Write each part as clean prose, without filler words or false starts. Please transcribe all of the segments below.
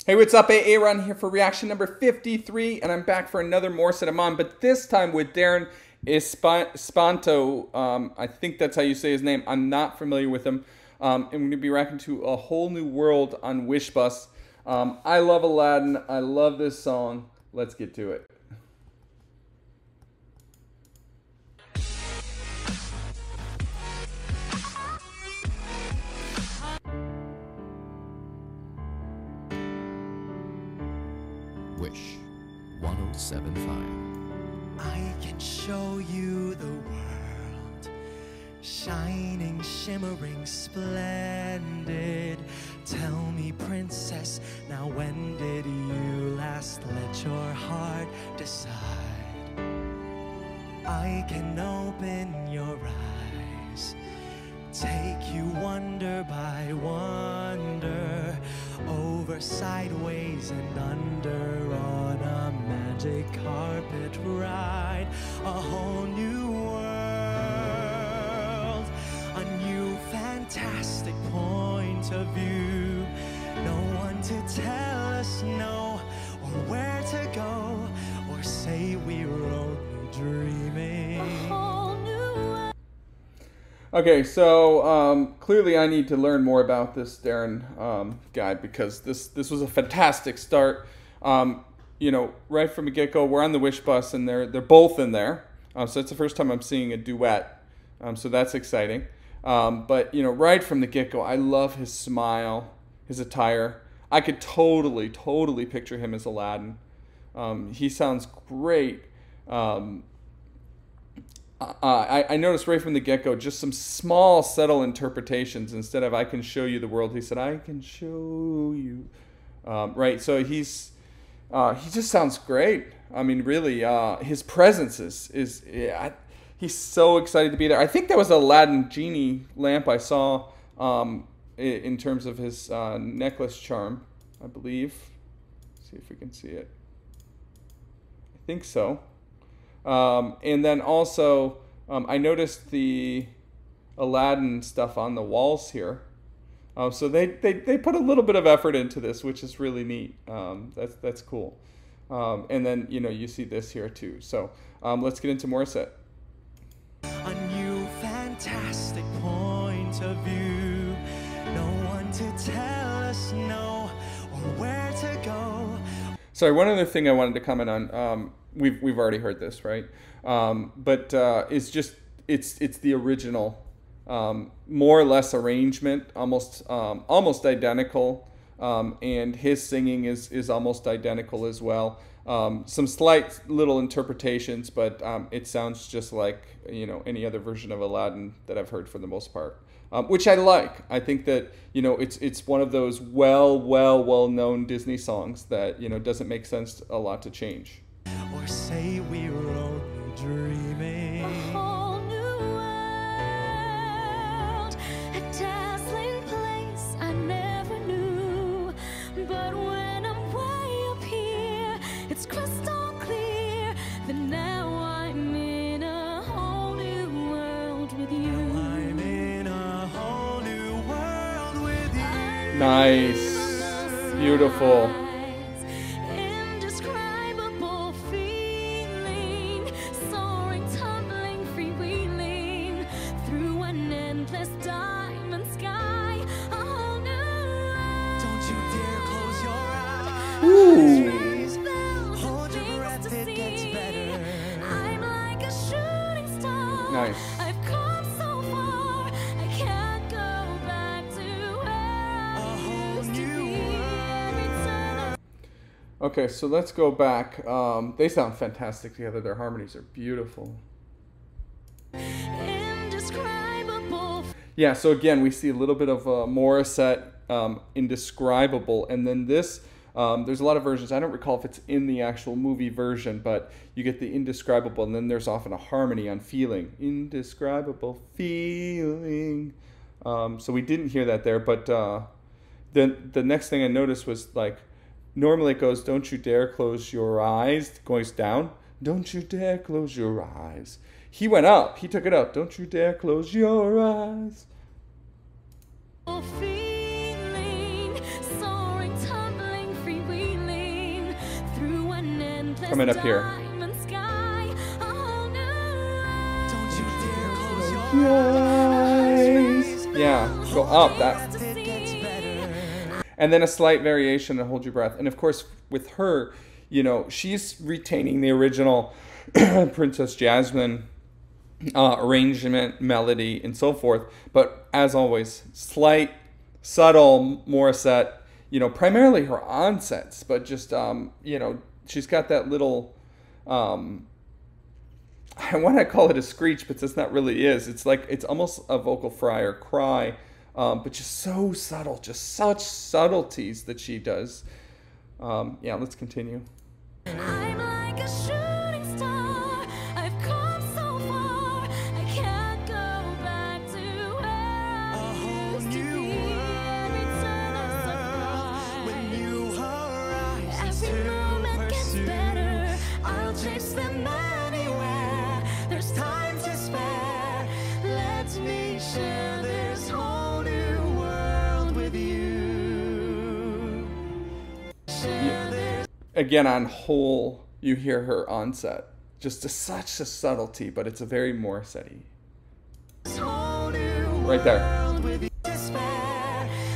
Hey, what's up? A-Aron here for reaction number 53, and I'm back for another Morissette Amon, but this time with Darren Espanto. I think that's how you say his name. I'm not familiar with him. And we're going to be reacting to A Whole New World on Wish Bus. I love Aladdin. I love this song. Let's get to it. Wish 1075. I can show you the world, shining, shimmering, splendid. Tell me, princess, now when did you last let your heart decide? I can open your eyes, take you wonder by wonder, over, sideways, and under, on a magic carpet ride. A whole new world, a new fantastic point of view. No one to tell us no, or where to go, or say we were only dreaming. A whole new world. Okay, so clearly I need to learn more about this Darren guy, because this was a fantastic start. You know, right from the get-go, we're on the Wish Bus, and they're both in there. So it's the first time I'm seeing a duet. So that's exciting. But you know, right from the get-go, I love his smile, his attire. I could totally picture him as Aladdin. He sounds great. I noticed right from the get-go just some small, subtle interpretations. Instead of "I can show you the world," he said, "I can show you." Right, so he just sounds great. I mean, really, his presence he's so excited to be there. I think that was an Aladdin genie lamp I saw in terms of his necklace charm, I believe. Let's see if we can see it. I think so. And then also, I noticed the Aladdin stuff on the walls here. So they put a little bit of effort into this, which is really neat. That's cool. And then, you know, you see this here too. So let's get into Morissette. A new fantastic point of view. No one to tell us no, or where to go. Sorry, one other thing I wanted to comment on. We've already heard this, right? But it's the original, more or less arrangement, almost identical, and his singing is almost identical as well. Some slight little interpretations, but it sounds just like, you know, any other version of Aladdin that I've heard for the most part, which I like. I think that, you know, it's one of those well-known Disney songs that, you know, doesn't make sense a lot to change. Or say we were only dreaming. A whole new world, a dazzling place I never knew. But when I'm way up here, it's crystal clear that now I'm in a whole new world with you. I'm in a whole new world with you. Nice. Beautiful. Ooh. Hold your breath, it gets better. I'm like a shooting star. Nice. I've come so far, I can't go back to where I used to be. Okay, so let's go back. They sound fantastic together. Their harmonies are beautiful. Indescribable. Yeah, so again, we see a little bit of Morissette, Indescribable, and then this. There's a lot of versions. I don't recall if it's in the actual movie version, but you get the indescribable, and then there's often a harmony on feeling. Indescribable feeling. So we didn't hear that there, but then the next thing I noticed was, like, normally it goes, "Don't you dare close your eyes," goes down. "Don't you dare close your eyes." He went up. He took it up. "Don't you dare close your eyes." Feeling, soaring, tumbling, free. Coming up here. Yeah, go up. That. And then a slight variation and Hold Your Breath. And of course, with her, you know, she's retaining the original Princess Jasmine arrangement, melody, and so forth. But as always, slight, subtle Morissette, you know, primarily her onsets, but just, you know, she's got that little, I want to call it a screech, but that's not really is. It's like, it's almost a vocal fry or cry, but just so subtle, just such subtleties that she does. Yeah, let's continue. I'm like a shooting star. I've come so far. I can't go back to where I used to be. Every time I surprise, when you arise, every moment gets better. I'll chase them anywhere. There's time to spare. Let me share this whole new world with you. Again, on whole, you hear her onset. Just such a subtlety, but it's a very Morissette-y. Right there.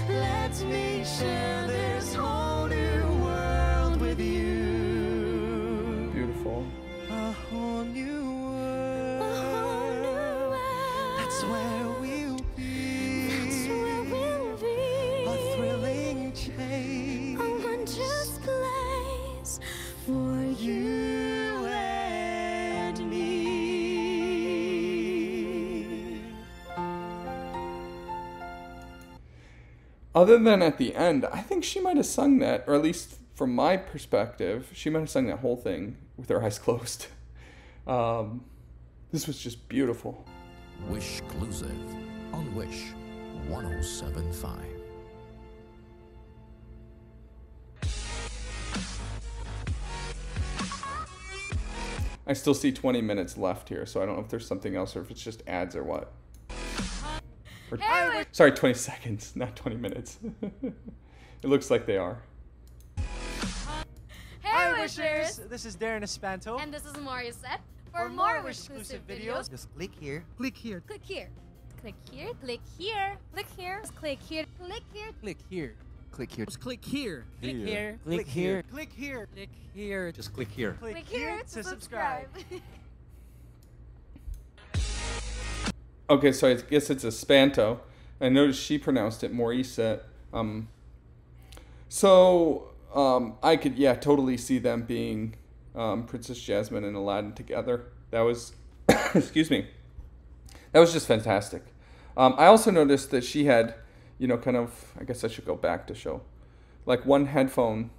Let me share this whole new world with you. Beautiful. A whole new world. A whole new world. That's where we'll be. That's where we'll be. A thrilling change. A wondrous place for you and me. Other than at the end, I think she might have sung that, or at least from my perspective, she might have sung that whole thing with her eyes closed. This was just beautiful. Wish Exclusive on Wish 107.5. I still see 20 minutes left here, so I don't know if there's something else or if it's just ads or what. Or, sorry, 20 seconds, not 20 minutes. It looks like they are. Hi Wishers! This is Darren Espanto. And this is Morissette. For more Wish exclusive videos, just click here. Click here. click here. Click here, click here, click here, click here, click here. Click here. Click here. Just click here. Click here. Click here. Click here. Click here. Just click here. Click Click here to subscribe. Okay, so I guess it's Espanto. I noticed she pronounced it Morissette. I could, yeah, totally see them being Princess Jasmine and Aladdin together. That was, excuse me, that was just fantastic. I also noticed that she had, you know, kind of, I guess I should go back to show, like one headphone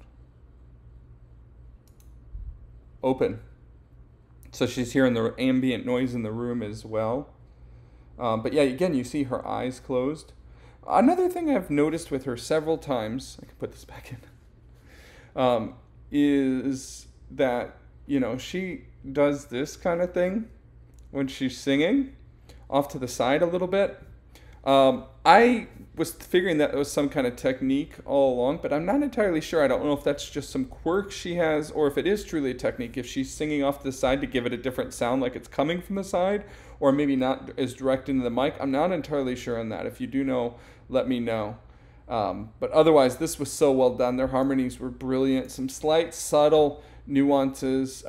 open. So she's hearing the ambient noise in the room as well. But yeah, again, you see her eyes closed. Another thing I've noticed with her several times, I can put this back in, is that, you know, she does this kind of thing when she's singing, off to the side a little bit. I was figuring that it was some kind of technique all along, but I'm not entirely sure. I don't know if that's just some quirk she has, or if it is truly a technique, if she's singing off to the side to give it a different sound, like it's coming from the side, or maybe not as direct into the mic. I'm not entirely sure on that. If you do know, let me know. But otherwise, this was so well done. Their harmonies were brilliant. Some slight, subtle nuances.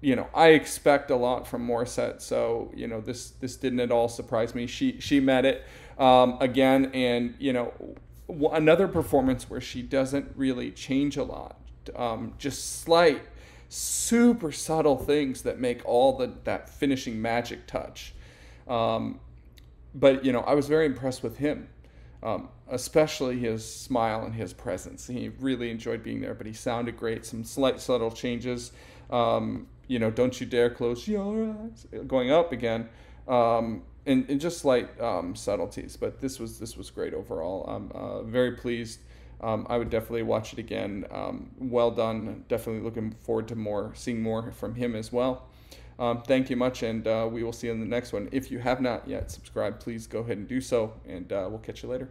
You know, I expect a lot from Morissette, so, you know, this didn't at all surprise me. She met it again, and, you know, another performance where she doesn't really change a lot. Just slight, super subtle things that make all that finishing magic touch. But, you know, I was very impressed with him, especially his smile and his presence. He really enjoyed being there, but he sounded great. Some slight, subtle changes. You know, Don't You Dare Close Your Eyes, going up again, and just slight subtleties. But this was great overall. I'm very pleased. I would definitely watch it again. Well done. Definitely looking forward to seeing more from him as well. Thank you much, and we will see you in the next one. If you have not yet subscribed, please go ahead and do so, and we'll catch you later.